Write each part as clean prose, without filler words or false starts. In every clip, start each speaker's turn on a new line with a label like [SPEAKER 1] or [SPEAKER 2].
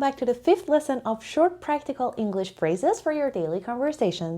[SPEAKER 1] back to the 5th lesson of short practical English phrases for your daily conversations.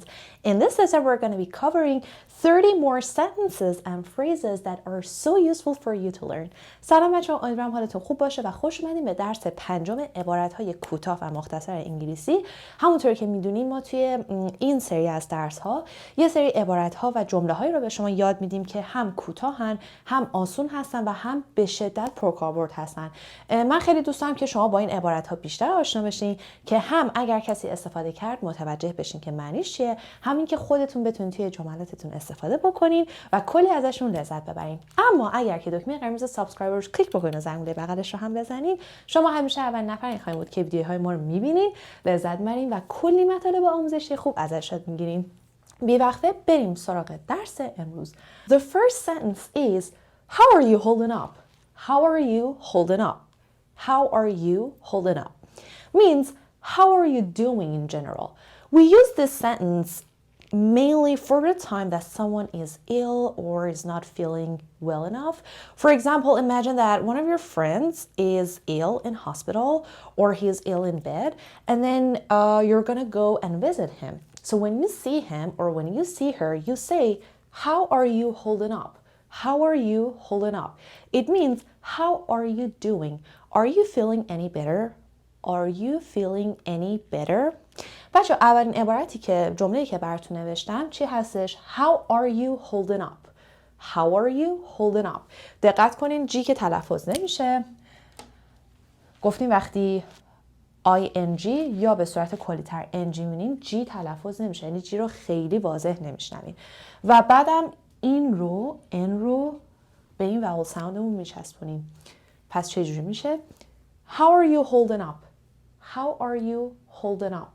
[SPEAKER 1] In this lesson, we're going to be covering 30 more sentences and phrases that are so useful for you to learn. سلام بچه‌ها، امیدوارم حالتون خوب باشه و خوش اومدین به درس پنجم عبارتهای کوتاه و مختصر انگلیسی. همونطور که میدونین ما توی این سری از درس‌ها یه سری عبارت‌ها و جمله‌هایی رو به شما یاد میدیم که هم کوتاهن، هم آسون هستن و هم به شدت پرکاربرد هستن. من خیلی دوست دارم که شما با این عبارت‌ها بیشتر آشنا بشین که هم اگر کسی استفاده کرد متوجه بشین که معنیش چیه، همین که خودتون بتونید توی جملاتتون استفاده بکنین و کلی ازشون لذت ببرین. اما اگر که دکمه قرمز سابسکرایب رو کلیک بکنین و زنگوله بغلش رو هم بزنین، شما همیشه اول نفر خواهید بود که ویدیوهای ما رو می‌بینین، لذت می‌برین و کلی مطالب آموزشی خوب ازش یاد می‌گیرین. بی وقفه بریم سراغ درس امروز. The first sentence is How are you holding up? How are you holding up? How are you holding up? Means how are you doing in general? We use this sentence mainly for the time that someone is ill or is not feeling well enough. For example, imagine that one of your friends is ill in hospital or he is ill in bed, and then you're gonna go and visit him. So when you see him or when you see her, you say, how are you holding up? How are you holding up? It means, how are you doing? Are you feeling any better? Are you feeling any better? بچه اولین عبارتی که جمله‌ای که براتون نوشتم چی هستش؟ How are you holding up? How are you holding up? دقت کنین جی که تلفظ نمیشه. گفتیم وقتی ing یا به صورت کلی‌تر ng می‌بینین جی تلفظ نمیشه، یعنی جی رو خیلی واضح نمیشنوین. و بعدم این رو به این وول ساوندمون میچسبونیم. پس چجوری میشه؟ How are you holding up? How are you holding up?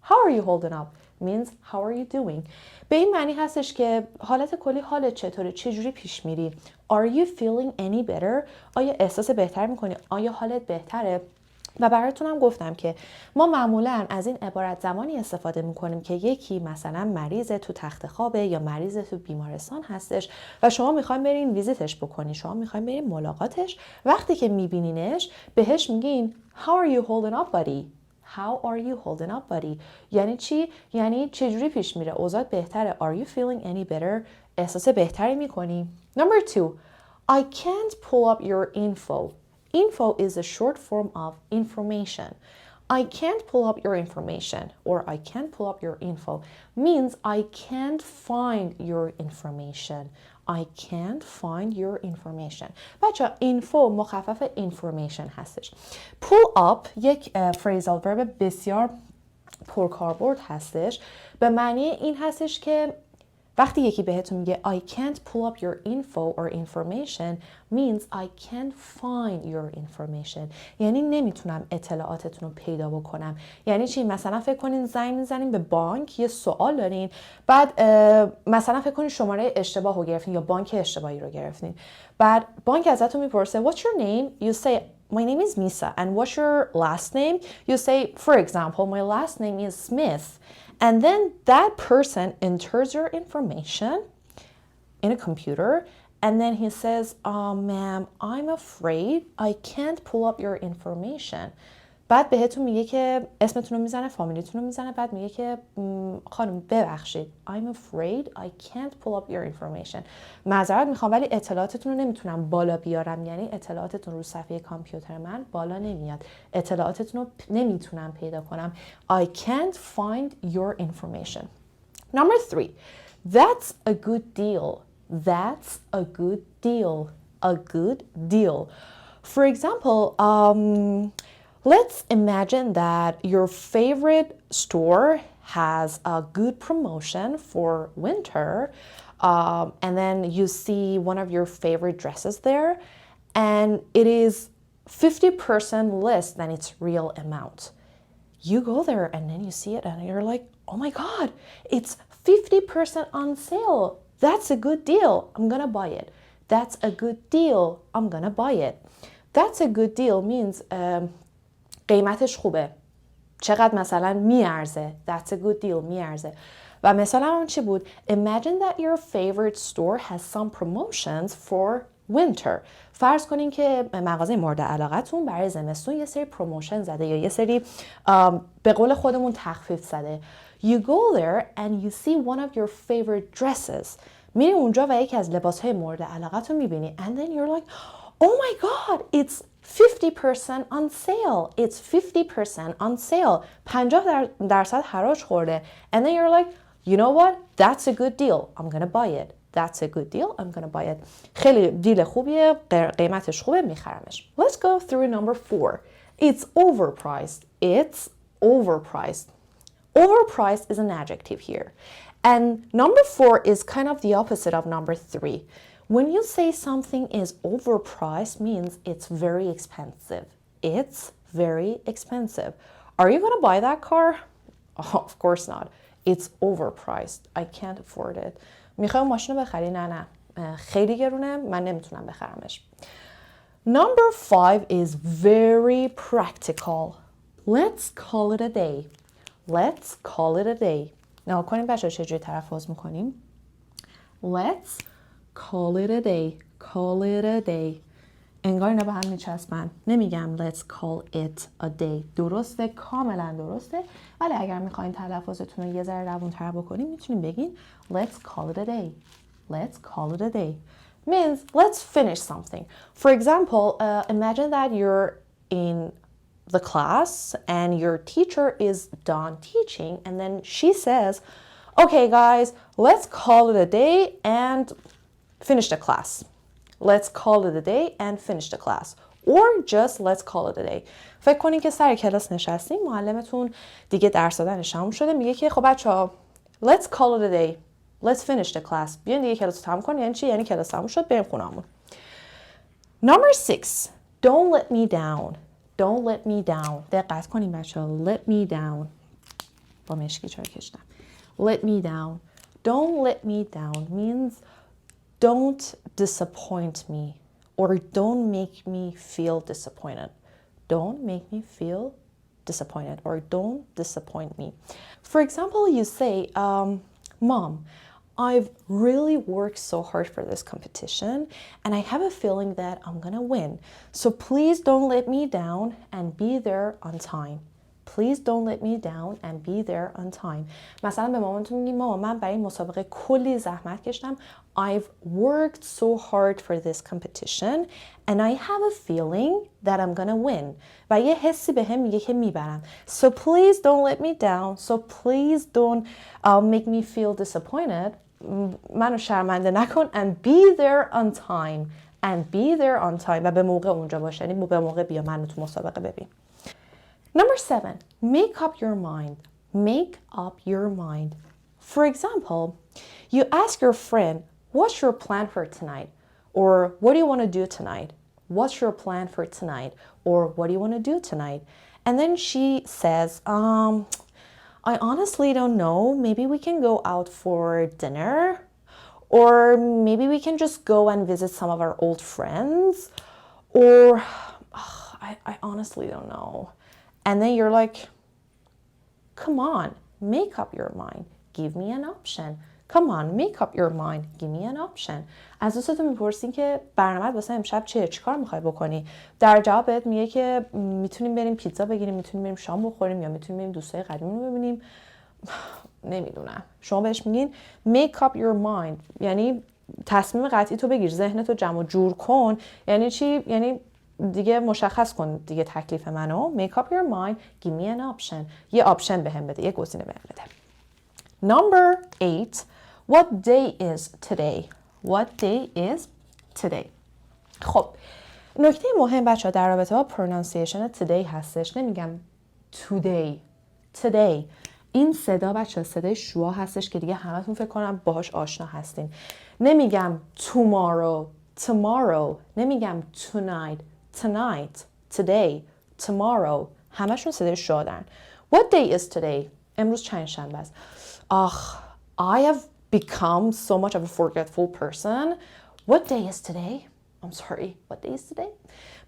[SPEAKER 1] How are you holding up? Means how are you doing? به این معنی هستش که حالت کلی حالت چطوره؟ چجوری پیش میری؟ Are you feeling any better? آیا احساس بهتر میکنی؟ آیا حالت بهتره؟ و براتونم گفتم که ما معمولا از این عبارت زمانی استفاده میکنیم که یکی مثلا مریض تو تخت خوابه یا مریض تو بیمارستان هستش و شما میخواین برین ویزیتش بکنین، شما میخواین برین ملاقاتش. وقتی که میبینینش بهش میگین How are you holding up buddy? How are you holding up buddy? یعنی چی؟ یعنی چجوری پیش میره؟ اوضاع بهتره؟ Are you feeling any better? احساس بهتری میکنی؟ Number 2. I can't pull up your info. Info is a short form of information. I can't pull up your information or I can't pull up your info means I can't find your information. I can't find your information. بچه info مخفف information هستش. Pull up یک phrasal verb بسیار پرکاربرد هستش. به معنی این هستش که وقتی یکی بهتون میگه I can't pull up your info or information means I can't find your information. یعنی نمیتونم اطلاعاتتون رو پیدا بکنم. یعنی چی؟ مثلا فکر کنین زنگ میزنین به بانک، یه سوال دارین، بعد مثلا فکر کنین شماره اشتباه رو گرفتین یا بانک اشتباهی رو گرفتین. بعد بانک ازتون میپرسه What's your name? You say My name is Misa. And what's your last name? You say, for example, my last name is Smith. And then that person enters your information in a computer. And then he says, ma'am, I'm afraid I can't pull up your information. بعد بهتون میگه که اسمتون رو میزنه، فامیلیتون رو میزنه، بعد میگه که خانم ببخشید I'm afraid I can't pull up your information. معذرت میخوام ولی اطلاعاتتون رو نمیتونم بالا بیارم، یعنی اطلاعاتتون رو صفحه کامپیوتر من بالا نمیاد، اطلاعاتتون رو نمیتونم پیدا کنم. I can't find your information. Number 3. That's a good deal. That's a good deal. A good deal. For example, let's imagine that your favorite store has a good promotion for winter, and then you see one of your favorite dresses there, and it is 50% less than its real amount. You go there and then you see it and you're like, oh my God, it's 50% on sale. That's a good deal. I'm gonna buy it. That's a good deal. I'm gonna buy it. That's a good deal means قیمتش خوبه. چقدر مثلا میارزه. That's a good deal. میارزه. و مثلا اون چی بود؟ Imagine that your favorite store has some promotions for winter. فرض کنین که مغازه مورد علاقتون برای زمستون یه سری پروموشن زده یا یه سری به قول خودمون تخفیف زده. You go there and you see one of your favorite dresses. میری اونجا و یکی از لباسهای مورد علاقتون میبینی. And then you're like, oh my god, it's 50% on sale. It's 50% on sale. 50% حراج خورده. And then you're like, you know what? That's a good deal. I'm gonna buy it. That's a good deal. I'm gonna buy it. خیلی دیل خوبیه. قیمتش خوبه. میخرمش. Let's go through number 4. It's overpriced. It's overpriced. Overpriced is an adjective here. And number 4 is kind of the opposite of number 3. When you say something is overpriced means it's very expensive. It's very expensive. Are you going to buy that car? Oh, of course not. It's overpriced. I can't afford it. میخوای ماشین رو بخری؟ نه. خیلی گرونه. من نمیتونم بخرمش. Number 5 is very practical. Let's call it a day. Let's call it a day. نگاه کنیم بچه‌ها چجوری تلفظ میکنیم. Let's call it a day. Call it a day. انگار اینا به هم میچسبن. نمیگم let's call it a day. درسته، کاملا درسته. ولی اگر میخواین تلفظتون رو یه ذره روون‌تر بکنیم میتونیم بگین let's call it a day. Let's call it a day. Means let's finish something. For example, imagine that you're in the class and your teacher is done teaching and then she says, okay guys, let's call it a day and finish the class. Let's call it a day and finish the class. Or just let's call it a day. فکر کنین که سر کلاس نشستین، معلمتون دیگه درس دادنش تموم شده، میگه که خب بچه‌ها let's call it a day. Let's finish the class. بیاین دیگه کلاس رو تموم کنین. یعنی چی؟ یعنی کلاس تموم شد، بریم خونه‌مون. Number 6. Don't let me down. Don't let me down. دقت کنین بچه‌ها. Let me down. با مشکی چرا کشیدم. Let me down. Don't let me down means don't disappoint me or don't make me feel disappointed. Don't make me feel disappointed or don't disappoint me. For example, you say, Mom, I've really worked so hard for this competition and I have a feeling that I'm gonna win. So please don't let me down and be there on time. Please don't let me down and be there on time. مثلا به مامانتون میگی مامان من برای این مسابقه کلی زحمت کشیدم. I've worked so hard for this competition and I have a feeling that I'm gonna win. و یه حسی به هم میگه که میبرم. So please don't let me down. So please don't make me feel disappointed. منو شرمنده نکن and be there on time. And be there on time. و به موقع اونجا باش. یعنی به موقع بیا منو تو مسابقه ببین. Number 7, make up your mind. Make up your mind. For example, you ask your friend, what's your plan for tonight? Or what do you want to do tonight? What's your plan for tonight? Or what do you want to do tonight? And then she says, I honestly don't know. Maybe we can go out for dinner. Or maybe we can just go and visit some of our old friends. Or I honestly don't know. And then you're like, come on, make up your mind. Give me an option. Come on, make up your mind. Give me an option. از دوستتون میپرسین که برنامه واسه امشب چیه؟ چیکار میخوای بکنی؟ در جواب بهت میگه که میتونیم بریم پیتزا بگیریم، میتونیم بریم شام بخوریم یا میتونیم بریم دوستای قدیمی رو ببینیم. نمیدونم. شما بهش میگین make up your mind. یعنی تصمیم قطعی تو بگیر، ذهنتو جمع جور کن. یعنی چی؟ یعنی دیگه مشخص کن دیگه تکلیف منو. Make up your mind. Give me an option. یه آپشن بهم بده. یه گزینه بهم بده. Number 8. What day is today? What day is today? خب نکته مهم بچه‌ها در رابطه با pronunciation today هستش. نمیگم today. Today. این صدا بچه‌ها صدای شوا هستش که دیگه همتون فکر کنم باهاش آشنا هستین. نمیگم tomorrow. Tomorrow. نمیگم tonight. Tonight, today, tomorrow. همشون صدای شوا دارن. What day is today? امروز چند شنبه است. I have become so much of a forgetful person. What day is today? I'm sorry, what day is today?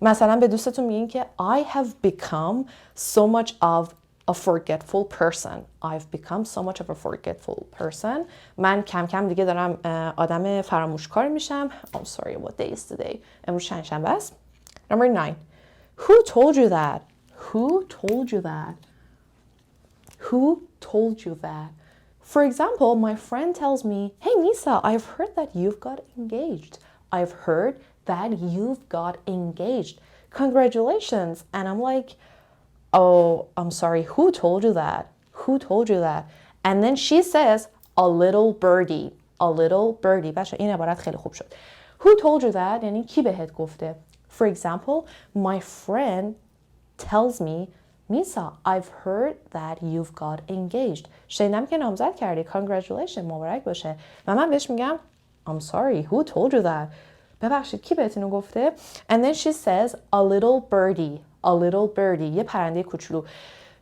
[SPEAKER 1] مثلا به دوستتون میگین که I have become so much of a forgetful person. I've become so much of a forgetful person. من کم کم دیگه دارم آدم فراموشکار میشم. I'm sorry, what day is today? امروز شنبه است. Number 9. Who told you that? Who told you that? Who told you that? For example, my friend tells me, hey Misa, I've heard that you've got engaged. I've heard that you've got engaged. Congratulations. And I'm like, oh, I'm sorry, who told you that? Who told you that? And then she says, a little birdie. A little birdie. بچه این عبارت خیلی خوب شد. Who told you that? یعنی کی بهت گفته؟ For example, my friend tells me, Misa, I've heard that you've got engaged. شنیدم که نامزد کردی. Congratulations. مبارک باشه. و من بهش میگم, I'm sorry, who told you that? ببخشید کی بهت اینو گفته؟ And then she says, a little birdie. A little birdie. یه پرنده کوچولو.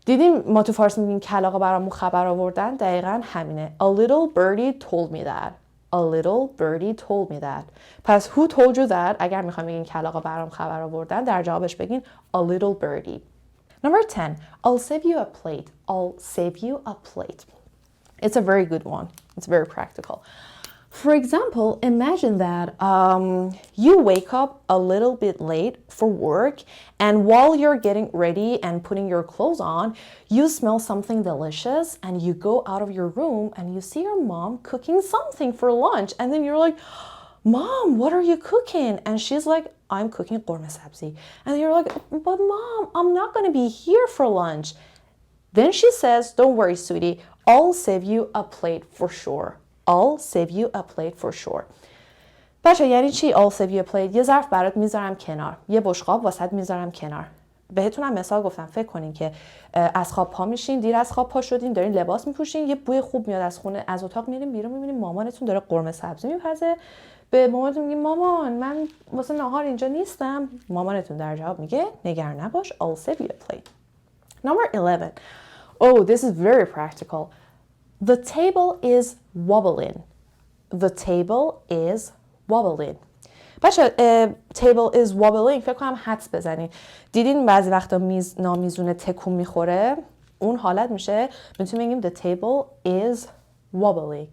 [SPEAKER 1] دیدیم ما تو فارسی میگیم کلاغا برامون خبر آوردن؟ دقیقاً همینه. A little birdie told me that. A little birdie told me that. پس who told you that اگر میخوایم بگین کلاغا برام خبر آوردن در جوابش بگین a little birdie. Number 10. I'll save you a plate. I'll save you a plate. It's a very good one. It's very practical. For example, imagine that you wake up a little bit late for work, and while you're getting ready and putting your clothes on, you smell something delicious and you go out of your room and you see your mom cooking something for lunch, and then you're like, Mom, what are you cooking? And she's like, I'm cooking قرمه سبزی. And you're like, but Mom, I'm not going to be here for lunch. Then she says, don't worry, sweetie, I'll save you a plate for sure. I'll save you a plate for sure. بچه یعنی چی I'll save you a plate؟ یه ظرف برات میذارم کنار. یه بشقاب واسط میذارم کنار. بهتونم مثال گفتم فکر کنین که از خواب پا میشین، دیر از خواب پا شدین، دارین لباس میپوشین، یه بوی خوب میاد از خونه، از اتاق میرین بیرون میبینین مامانتون داره قرمه سبزی میپزه. به مامانتون میگین مامان من واسه نهار اینجا نیستم. مامانتون در جواب میگه نگران نباش I'll save you a plate. Number 11. Oh, this is very practical. The table is wobbling. The table is wobbling. بچه table is wobbling فکر کنم حدس بزنین. دیدین بعضی وقتا میز نامیزونه تکون میخوره؟ اون حالت میشه میتونیم بگیم the table is wobbling.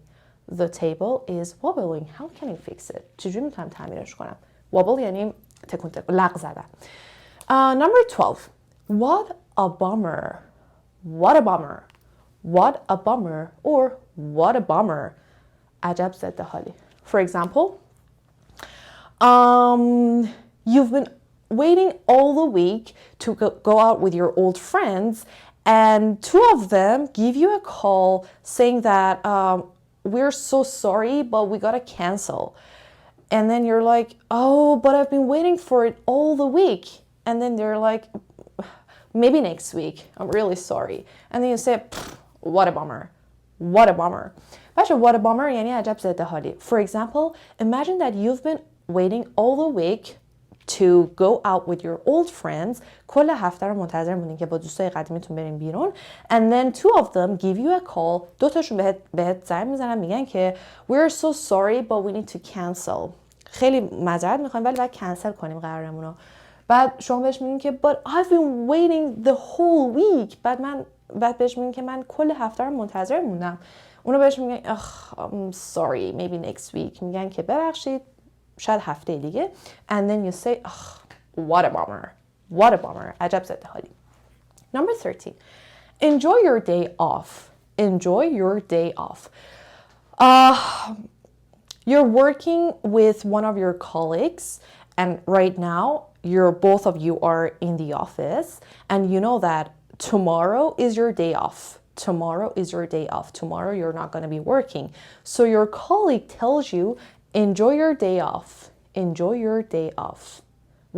[SPEAKER 1] The table is wobbling. How can I fix it? چجوری میتونم تعمیرش کنم؟ Wobble یعنی تکون لغ زدن. Number 12. What a bummer. What a bummer. What a bummer or what a bummer. عجب ضد حالی. For example, you've been waiting all the week to go out with your old friends and two of them give you a call saying that we're so sorry but we gotta cancel. And then you're like, oh, but I've been waiting for it all the week. And then they're like, maybe next week. I'm really sorry. And then you say, what a bummer. What a bummer. بچه what a bummer یعنی عجب ضد حالی. For example, imagine that you've been waiting all the week to go out with your old friends. کل هفته رو منتظر موندین که با دوستای قدیمیتون بریم بیرون. And then two of them give you a call. دوتاشون بهت زنگ میزنن میگن که we're so sorry but we need to cancel. خیلی معذرت میخوایم ولی باید کنسل کنیم قرارمون رو. بعد شما بهش میگین که but I've been waiting the whole week. بعد بهش میگین که من کل هفته رو منتظر موندم. اونو بهش میگن I'm sorry maybe next week. میگن که ببخشید شاید هفته دیگه. And then you say what a bummer. What a bummer. عجب ضد حالی. Number 13. Enjoy your day off. Enjoy your day off. You're working with one of your colleagues and right now both of you are in the office and you know that tomorrow is your day off. Tomorrow is your day off. Tomorrow you're not going to be working. So your colleague tells you, enjoy your day off. Enjoy your day off.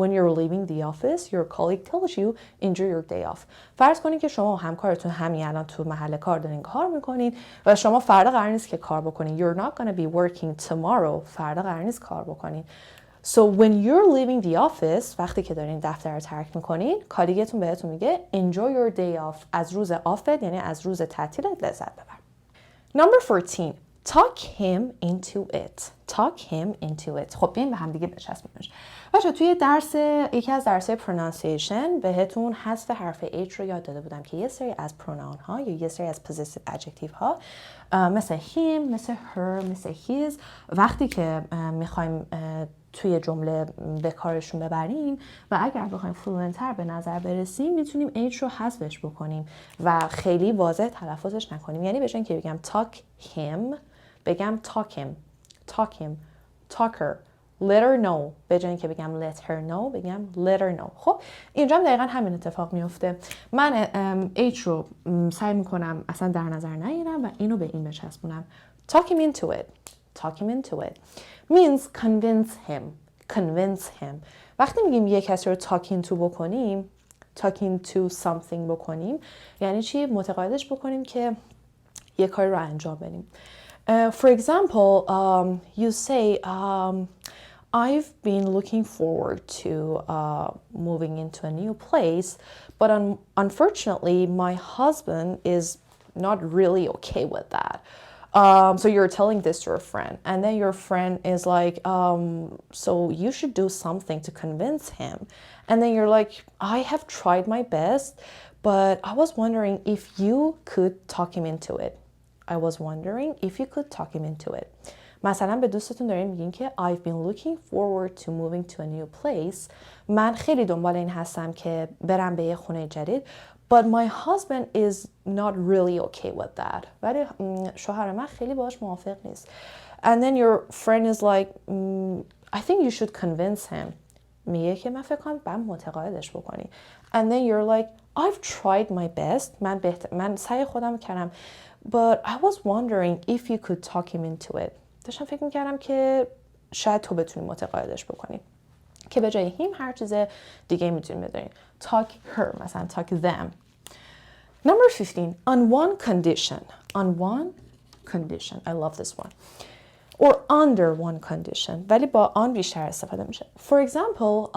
[SPEAKER 1] When you're leaving the office, your colleague tells you, enjoy your day off. فرض کنید که شما و همکارتون همین الان تو محل کار دارین کار میکنین و شما فردا قرار نیست که کار بکنین. You're not going to be working tomorrow. فردا قرار نیست کار بکنین. So when you're leaving the office, وقتی که دارین دفتر رو ترک میکنین، کالیگتون بهتون میگه enjoy your day off. از روز آفت یعنی از روز تعطیلت لذت ببر. Number 14. talk him into it. talk him into it. خب بیاین به هم دیگه بچسبونش. بچه توی یکی از درس‌های pronunciation بهتون حذف حرف H رو یاد داده بودم که یه سری از pronoun ها یا یه سری از possessive adjective ها مثل him، مثل her، مثل his وقتی که میخوایم توی جمله به کارشون ببریم و اگر بخوایم فلوئنت‌تر به نظر برسیم میتونیم H رو حذفش بکنیم و خیلی واضح تلفظش نکنیم. یعنی به جای اینکه بگم talk him بگم talk him، talk him، talk her، let her know به جای اینکه بگم let her know بگم let her know. خب اینجا هم دقیقا همین اتفاق میفته. من H رو سعی میکنم اصلا در نظر نگیرم و اینو به این بچسبونم. talk him into it. talk him into it means convince him. convince him. وقتی میگیم یک کسی رو talk into بکنیم talk into something بکنیم یعنی چی؟ متقاعدش بکنیم که یه کاری رو انجام بدیم. For example, you say, I've been looking forward to moving into a new place, but unfortunately, my husband is not really okay with that. So you're telling this to your friend, and then your friend is like, so you should do something to convince him. And then you're like, I have tried my best, but I was wondering if you could talk him into it. I was wondering if you could talk him into it. مثلا به دوستتون دارین میگین که I've been looking forward to moving to a new place. من خیلی دنبال این هستم که برم به یه خونه جدید. But my husband is not really okay with that. ولی شوهر من خیلی باهاش موافق نیست. And then your friend is like, I think you should convince him. میگه که من فکر کنم باید متقاعدش بکنی. And then you're like, I've tried my best. من سعی خودم کردم. But I was wondering if you could talk him into it. داشتم فکر میکردم که شاید تو بتونی متقاعدش بکنی. که به جای him هر چیز دیگه میتونی بدارین. Talk her مثلا talk them. Number 15. On one condition. On one condition. I love this one. Or under one condition. ولی با on بیشتر استفاده میشه. For example,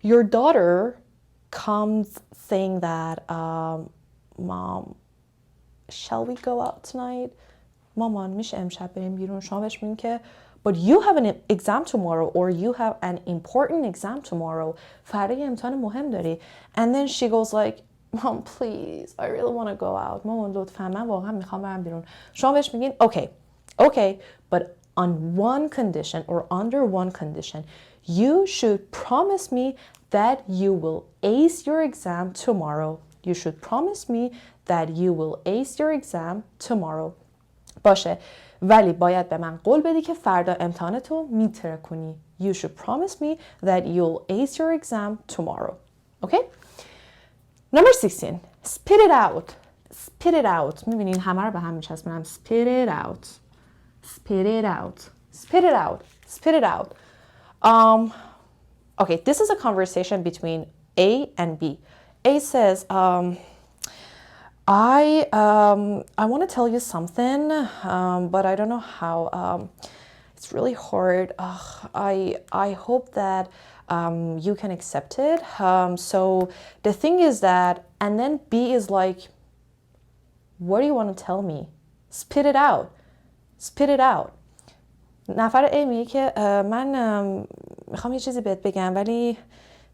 [SPEAKER 1] your daughter comes saying that, Mom, shall we go out tonight? مامان میشه امشب بریم بیرون. شما بهش میگین که but you have an exam tomorrow or you have an important exam tomorrow. فردا یه امتحان مهم داری. And then she goes like, Mom, please, I really want to go out. مامان لطفا من واقعا میخوام برم بیرون. شما بهش میگین okay, but on one condition or under one condition, you should promise me that you will ace your exam tomorrow. You should promise me that you will ace your exam tomorrow. باشه ولی باید به من قول بدی که فردا امتحانتو میترکونی. You should promise me that you'll ace your exam tomorrow. Okay? Number 16. Spit it out. Spit it out. میبینین همه رو به هم میچسبونم. Spit it out. Spit it out. Spit it out. Spit it out. Okay, this is a conversation between A and B. A says, I want to tell you something, but I don't know how. It's really hard. I hope that you can accept it. So the thing is that, and then B is like, what do you want to tell me? Spit it out. Spit it out. نفر A میگه که من میخوام یه چیزی بهت بگم ولی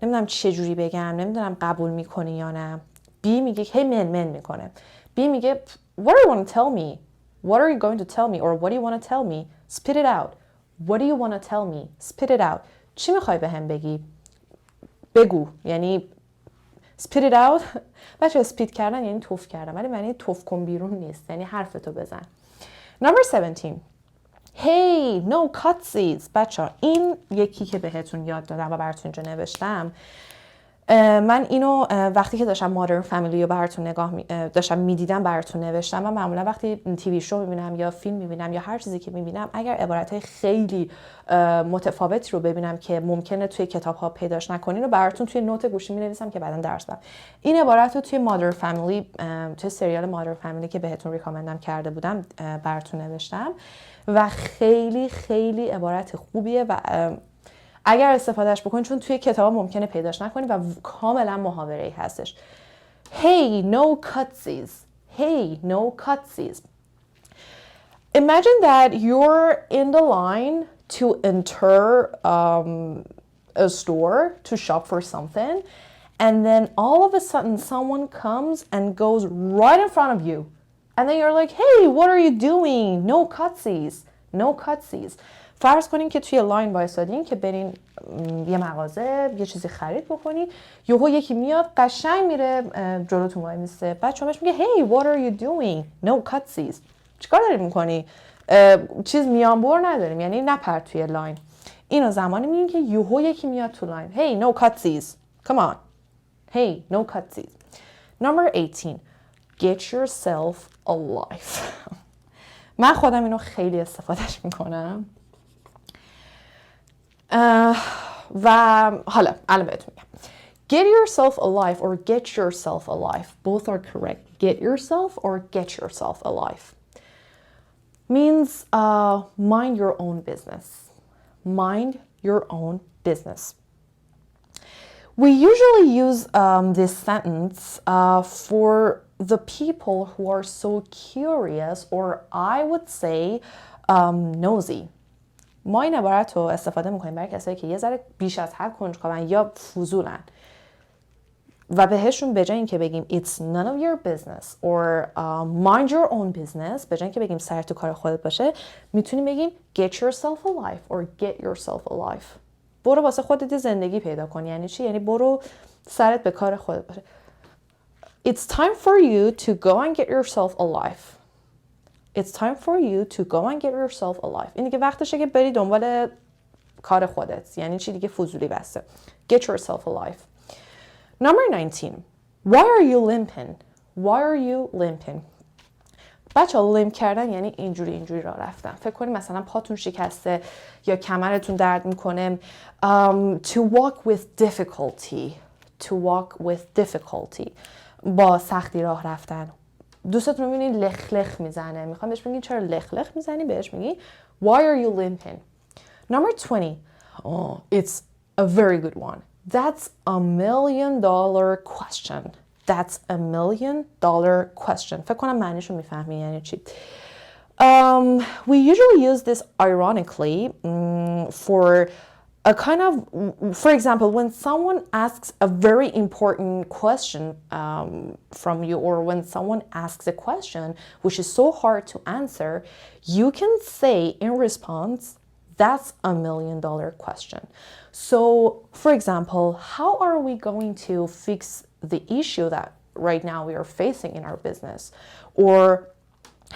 [SPEAKER 1] نمیدونم چه جوری بگم، نمیدونم قبول میکنی یا نه. B میگه که من میکنه. B میگه what do you want to tell me? What are you going to tell me? Or what do you want to tell me? Spit it out. What do you want to tell me? Spit it out. چی میخوای به هم بگی؟ بگو. یعنی spit it out. بچه spit کردن یعنی توف کردن ولی معنی توف کن بیرون نیست. یعنی حرفتو بزن. Number 17. Hey, no cutsies. بچه این یکی که بهتون یاد دادم و براتون اینجا نوشتم. من اینو وقتی که داشتم مادرن فامیلی رو براتون داشتم میدیدم براتون نوشتم. من معمولا وقتی تیوی شو میبینم یا فیلم میبینم یا هر چیزی که میبینم اگر عبارتهای خیلی متفاوتی رو ببینم که ممکنه توی کتاب ها پیداش نکنین رو براتون توی نوت گوشی مینویسم که بعداً درس بدم. این عبارت رو توی مادرن فامیلی، توی سریال مادرن فامیلی که بهتون ریکامندم کرده بودم براتون نوشتم و خیلی خیلی عبارت خوبیه و اگر استفادهش بکنید چون توی کتاب ممکنه پیداش نکنید و کاملا محاوره‌ای هستش. Hey, no cutsies. Hey, no cutsies. Imagine that you're in the line to enter a store to shop for something, and then all of a sudden someone comes and goes right in front of you, and then you're like, hey, what are you doing? No cutsies, no cutsies. فرض کنین که توی لاین وایسادین که برین یه مغازه یه چیزی خرید بکنی، یهو یکی میاد قشنگ میره جلوتون وای میسته، بعد شما بهش میگه hey what are you doing? No cutsies. چیکار داری میکنی؟ چیز میانبر نداریم، یعنی نپر توی لاین. اینو زمانی میگیم که یهو یکی میاد تو لاین. Hey no cutsies. Come on. Hey no cutsies. Number 18. Get yourself a life. من خودم اینو خیلی استفادهش میکنم. و حالا الان بهتون میگم. Get yourself a life or get yourself a life. Both are correct. Get yourself or get yourself a life. Means mind your own business. Mind your own business. We usually use this sentence for the people who are so curious, or I would say nosy. ما این عبارت رو استفاده میکنیم برای کسایی که یه ذره بیش از حد کنجکاون یا فضولن و بهشون به جای اینکه بگیم it's none of your business or mind your own business، به جای اینکه بگیم سر تو کار خودت باشه، میتونیم بگیم get yourself a life or get yourself a life. برو واسه خودت زندگی پیدا کن. یعنی چی؟ یعنی برو سرت به کار خودت باشه. It's time for you to go and get yourself a life. It's time for you to go and get yourself a life. این دیگه وقتشه که بری دنبال کار خودت. یعنی چی؟ دیگه فضولی بسته. Get yourself a life. Number 19. Why are you limping? Why are you limping? بچه ها لیمپ کردن یعنی اینجوری راه رفتن. فکر کنید مثلا پاتون شکسته یا کمرتون درد میکنه. To walk with difficulty. To walk with difficulty. با سختی راه رفتن. دوستتون رو میبینید لخ میزنه. میخوام بهش بگین چرا لخ میزنی؟ بهش میگی Why are you limping? Number 20. Oh, it's a very good one. That's $1 million question. That's $1 million question. فکر کنم معنیشو میفهمی یعنی چی. We usually use this ironically for a kind of, for example, when someone asks a very important question from you, or when someone asks a question which is so hard to answer, you can say in response, that's $1 million question. So, for example, how are we going to fix the issue that right now we are facing in our business? Or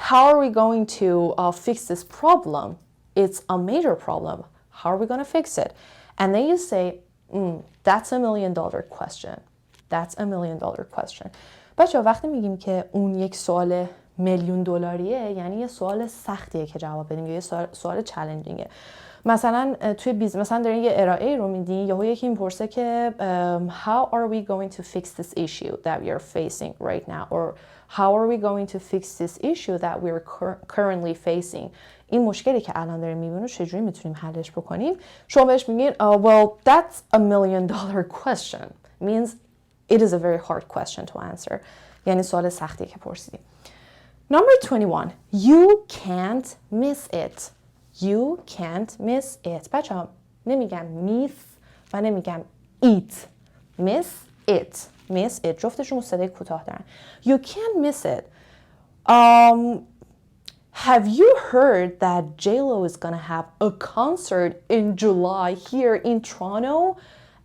[SPEAKER 1] how are we going to fix this problem? It's a major problem. How are we going to fix it? And then you say, that's $1 million question. That's $1 million question. بچه وقتی میگیم که اون یک سوال $1 میلیون یعنی یه سوال سختیه که جواب بدیم، یه سوال چالنجینگه. مثلا توی مثلا دارین یه ارائه رو میدین، یهو یکی میپرسه که how are we going to fix this issue that we are facing right now, or how are we going to fix this issue that we are currently facing. این مشکلی که الان داریم میبینیم چجوری میتونیم حلش بکنیم؟ شما بهش میگین well that's $1 million question. Means it is a very hard question to answer. یعنی سوال سختیه که پرسیدیم. Number 21. You can't miss it. You can't miss it. بچه ها نمیگم miss و نمیگم eat. Miss it. Miss it. جفتشون صدای کوتاه دارن. You can't miss it. Have you heard that J-Lo is gonna have a concert in July here in Toronto?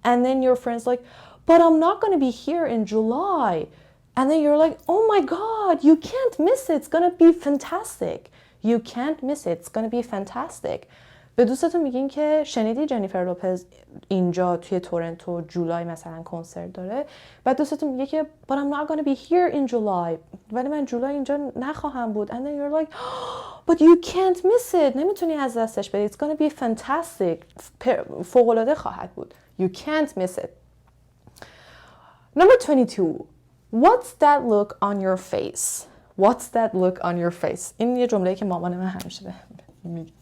[SPEAKER 1] And then your friend's like, but I'm not gonna be here in July. And then you're like, oh my God, you can't miss it. It's gonna be fantastic. You can't miss it. It's gonna be fantastic. به دوستتون میگین که شنیدی جنیفر لوپز اینجا توی تورنتو جولای مثلا کنسرت داره، بعد دوستتون میگه که but I'm not gonna be here in July. ولی من جولای اینجا نخواهم بود. And then you're like, oh, but you can't miss it. نمیتونی از دستش بدی. It's gonna be fantastic. فوق‌العاده خواهد بود. You can't miss it. Number 22. What's that look on your face? What's that look on your face? این یه جمله‌ای که مامان من همیشه میگه.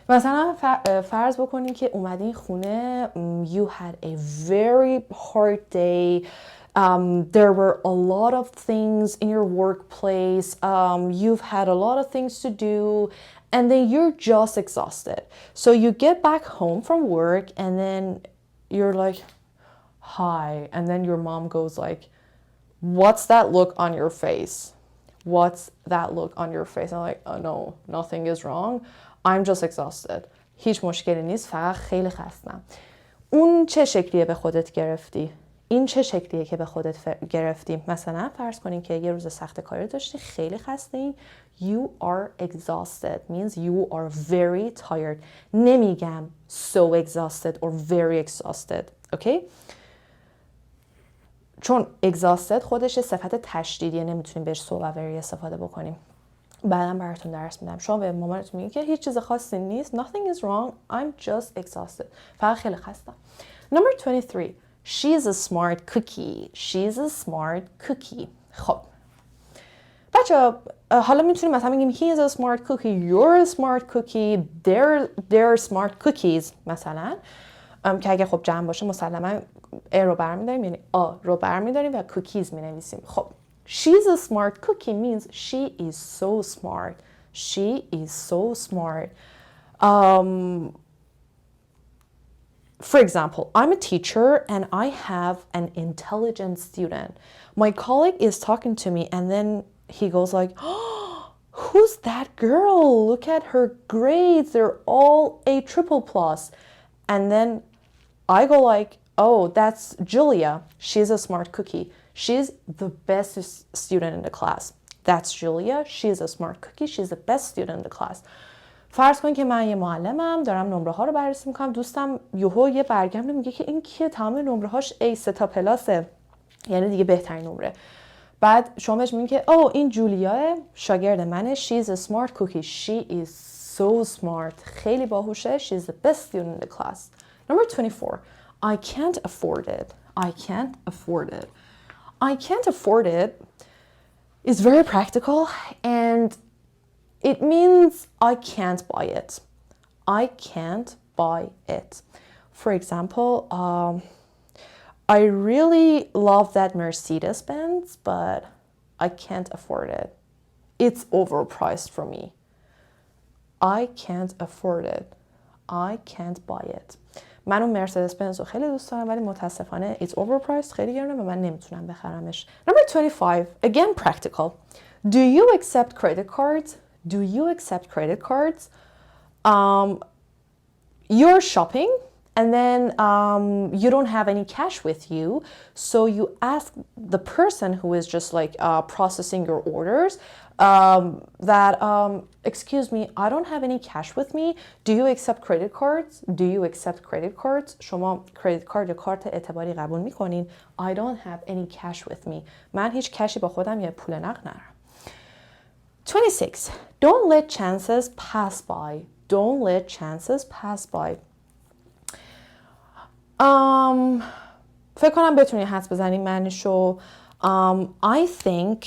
[SPEAKER 1] مثلا فرض بکنین که اومدین خونه, you had a very hard day, There were a lot of things in your workplace. You've had a lot of things to do, and then you're just exhausted. So you get back home from work, and then you're like, hi. And then your mom goes like, what's that look on your face? What's that look on your face? I'm like, oh no, nothing is wrong. I'm just exhausted. هیچ مشکلی نیست، فقط خیلی خستم. اون چه شکلیه به خودت گرفتی؟ این چه شکلیه که به خودت گرفتی؟ مثلا فرض کنین که یه روز سخت کاری داشتی، خیلی خسته ای. You are exhausted means you are very tired. نمیگم so exhausted or very exhausted. Okay? چون exhausted خودش صفت تشدیدیه، نمیتونیم بهش so و very استفاده بکنیم. بعدم براتون درس میدم. شما به مامانتون میگید که هیچ چیز خاصی نیست. Nothing is wrong. I'm just exhausted. فقط خیلی خستم. Number 23. She's a smart cookie. She's a smart cookie. خب. بچه حالا میتونیم مثلا بگیم he is a smart cookie. You're a smart cookie. They're smart cookies. مثلا. که اگه خب جمع باشه مسلما ا رو برمیداریم، یعنی آ رو برمیداریم و cookies مینویسیم. خب. She's a smart cookie means she is so smart. She is so smart. For example, I'm a teacher and I have an intelligent student. My colleague is talking to me and then he goes like, oh, who's that girl? Look at her grades. They're all A triple plus. And then I go like, oh, that's Julia. She's a smart cookie. She's the best student in the class. That's Julia. She's a smart cookie. She's the best student in the class. فرض کن که من یه معلمم، دارم نمره ها رو بررسی میکنم، دوستم یهو یه برگم میگه که این کیه، تمام نمره هاش A 3 تا پلاسه، یعنی دیگه بهترین نمره. بعد شما بهش میگین که او این جولیا شاگرد منه. She's a smart cookie. She is so smart. خیلی باهوشه. She's the best student in the class. Number 24. I can't afford it. I can't afford it. I can't afford it is very practical and it means I can't buy it. I can't buy it. For example, I really love that Mercedes-Benz, but I can't afford it. It's overpriced for me. I can't afford it. I can't buy it. من اون مرسدس بنز رو خیلی دوست دارم ولی متاسفانه it's overpriced، خیلی گرونه و من نمیتونم بخرمش. Number 25, again practical. Do you accept credit cards? Do you accept credit cards? You're shopping and then you don't have any cash with you, so you ask the person who is just like processing your orders that excuse me, I don't have any cash with me. Do you accept credit cards? Do you accept credit cards? شما credit card یا کارت اعتباری قبول میکنین؟ I don't have any cash with me. من هیچ کشی با خودم یا پول نقد ندارم. 26. Don't let chances pass by. Don't let chances pass by. فکر کنم بتونی حدس بزنی معنیشو. I think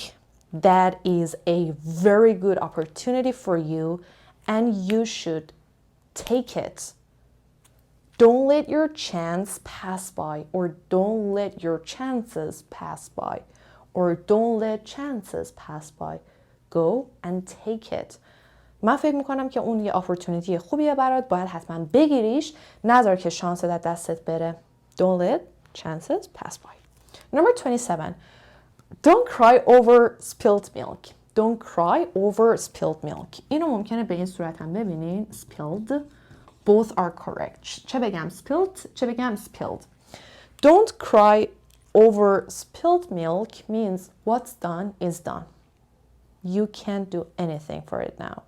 [SPEAKER 1] that is a very good opportunity for you and you should take it. Don't let your chance pass by, or don't let your chances pass by, or don't let chances pass by. Go and take it. من فکر میکنم که اون یه opportunity خوبیه برات، باید حتما بگیریش، نذار که شانس در دستت بره. Don't let chances pass by. Number 27. Don't cry over spilled milk. Don't cry over spilled milk. اینو ممکنه به این صورت هم ببینین. Spilled. Both are correct. چه بگم spilled، چه بگم spilled. Don't cry over spilled milk means what's done is done. You can't do anything for it now.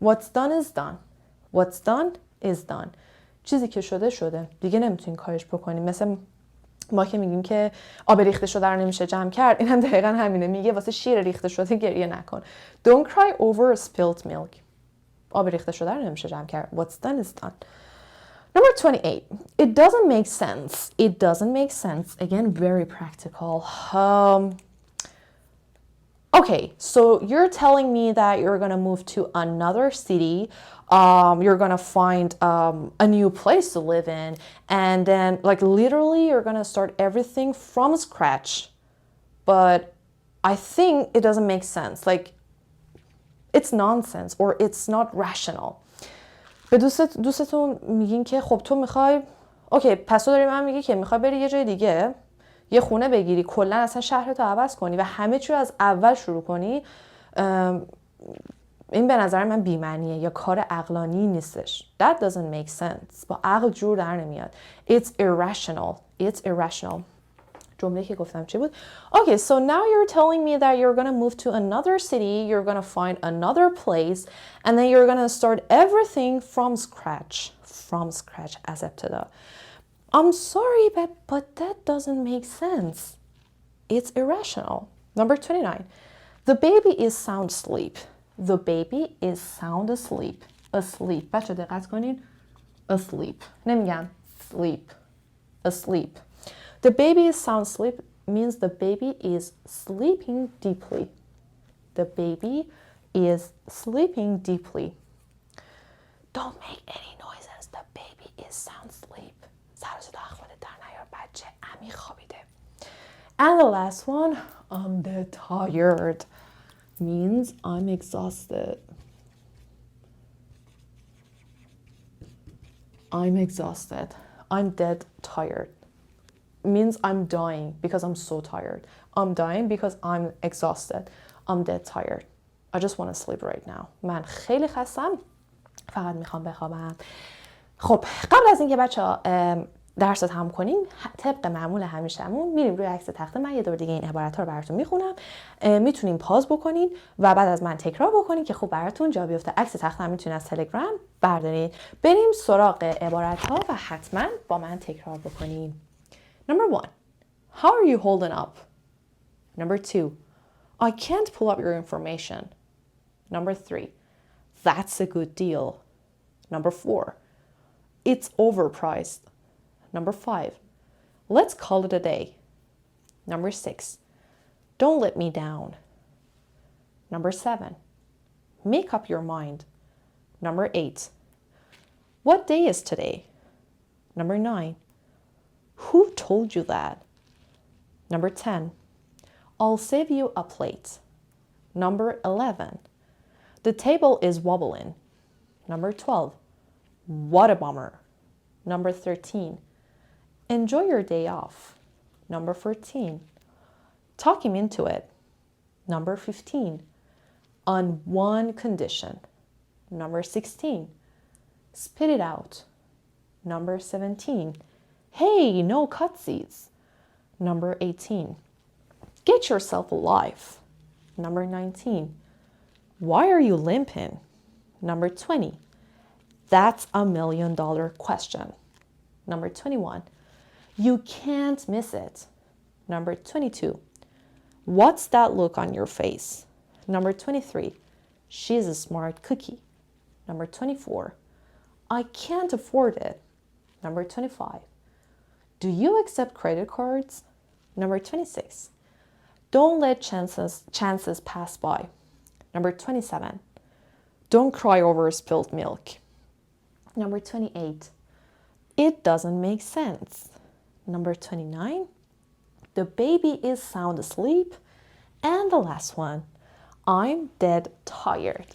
[SPEAKER 1] What's done is done. What's done is done. چیزی که شده شده. دیگه نمیتونین کارش بکنیم. مثل ما که میگیم که آب ریخته شده رو نمیشه جمع کرد، این هم دقیقا همینه. میگه واسه شیر ریخته شده گریه نکن. Don't cry over spilled milk. آب ریخته شده رو نمیشه جمع کرد. What's done is done. Number 28. It doesn't make sense. It doesn't make sense. Again, very practical. Okay, so you're telling me that you're going to move to another city. You're going to find a new place to live in. And then, like, literally, you're going to start everything from scratch. but I think it doesn't make sense. Like it's nonsense or it's not rational. به دوستتون میگین که خب تو میخوای اوکی پس تو داری من میگی که میخوای بری یه جای دیگه یه خونه بگیری کلا اصلا شهرتو عوض کنی و همه چی رو از اول شروع کنی. این به نظر من بی‌معنیه یا کار عقلانی نیستش. That doesn't make sense. با عقل جور در نمیاد. It's irrational. It's irrational. جمله که گفتم چی بود؟ Okay, so now you're telling me that you're gonna move to another city, you're gonna find another place, and then you're gonna start everything from scratch. From scratch as ابتدا. I'm sorry, but that doesn't make sense. It's irrational. Number 29. The baby is sound asleep. The baby is sound asleep. Asleep. بچه دقت کنین. Asleep. نمیگم sleep. Asleep. The baby is sound asleep means the baby is sleeping deeply. The baby is sleeping deeply. Don't make any noises. The baby is sound asleep. سر صدا خودت در نیار بچه عمیق خوابیده. And the last one, I'm dead tired. Means I'm exhausted. I'm exhausted. I'm dead tired. Means I'm dying because I'm so tired. I'm dying because I'm exhausted. I'm dead tired. I just want to sleep right now. من خیلی خستم. فقط میخوام بخوابم. خب قبل از اینکه بچه‌ها درس رو تمام کنیم طبق معمول همیشهمون میریم روی عکس تخته. من یه دور دیگه این عبارت‌ها رو براتون میخونم. میتونین پاز بکنین و بعد از من تکرار بکنین که خوب براتون جا بیفته. عکس تخته هم میتونین از تلگرام بردارین. بریم سراغ عبارت‌ها و حتما با من تکرار بکنین. Number 1. How are you holding up? Number 2. I can't pull up your information. Number 3. That's a good deal. Number 4. It's overpriced. Number 5. Let's call it a day. Number 6. Don't let me down. Number 7. Make up your mind. Number 8. What day is today? Number 9. Who told you that? Number 10. I'll save you a plate. Number 11. The table is wobbling. Number 12. What a bummer. Number 13. Enjoy your day off. Number 14. Talk him into it. Number 15. On one condition. Number 16. Spit it out. Number 17. Hey, no cutsies. Number 18. Get yourself alive. Number 19. Why are you limping? Number 20. That's $1 million question. Number 21. You can't miss it. Number 22. What's that look on your face? Number 23. She's a smart cookie. Number 24. I can't afford it. Number 25. Do you accept credit cards? Number 26. Don't let chances pass by. Number 27. Don't cry over spilled milk. Number 28. It doesn't make sense. Number 29. The baby is sound asleep. And the last one. I'm dead tired.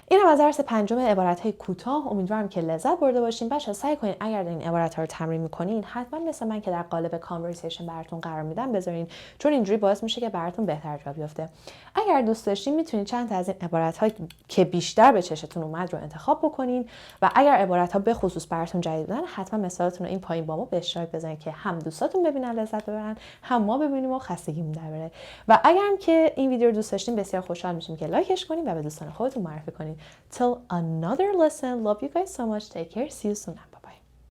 [SPEAKER 1] این هم از درس پنجم عبارتهای کوتاه. امیدوارم که لذت برده باشین. بچه‌ها سعی کنین اگر این عبارت‌ها رو تمرین می‌کنین حتما مثل من که در قالب کانورسیشن براتون قرار میدم بذارین، چون اینجوری باعث میشه که براتون بهتر جا بیفته. اگر دوست داشتین میتونین چند تا از این عبارت‌ها که بیشتر به چشتون اومد رو انتخاب بکنین و اگر عبارت‌ها به خصوص براتون جدید بودن حتما مثالتون رو این پایین با ما به اشتراک بذارین که هم دوستاتون ببینن لذت ببرن، هم ما ببینیم و خستگیمون در بره. و اگرم که این ویدیو رو دوست داشتین بسیار خوشحال میشیم که لایکش کنین و به دوستان خودتون معرفی کنین. Till another lesson. Love you guys so much. Take care. See you soon. Bye.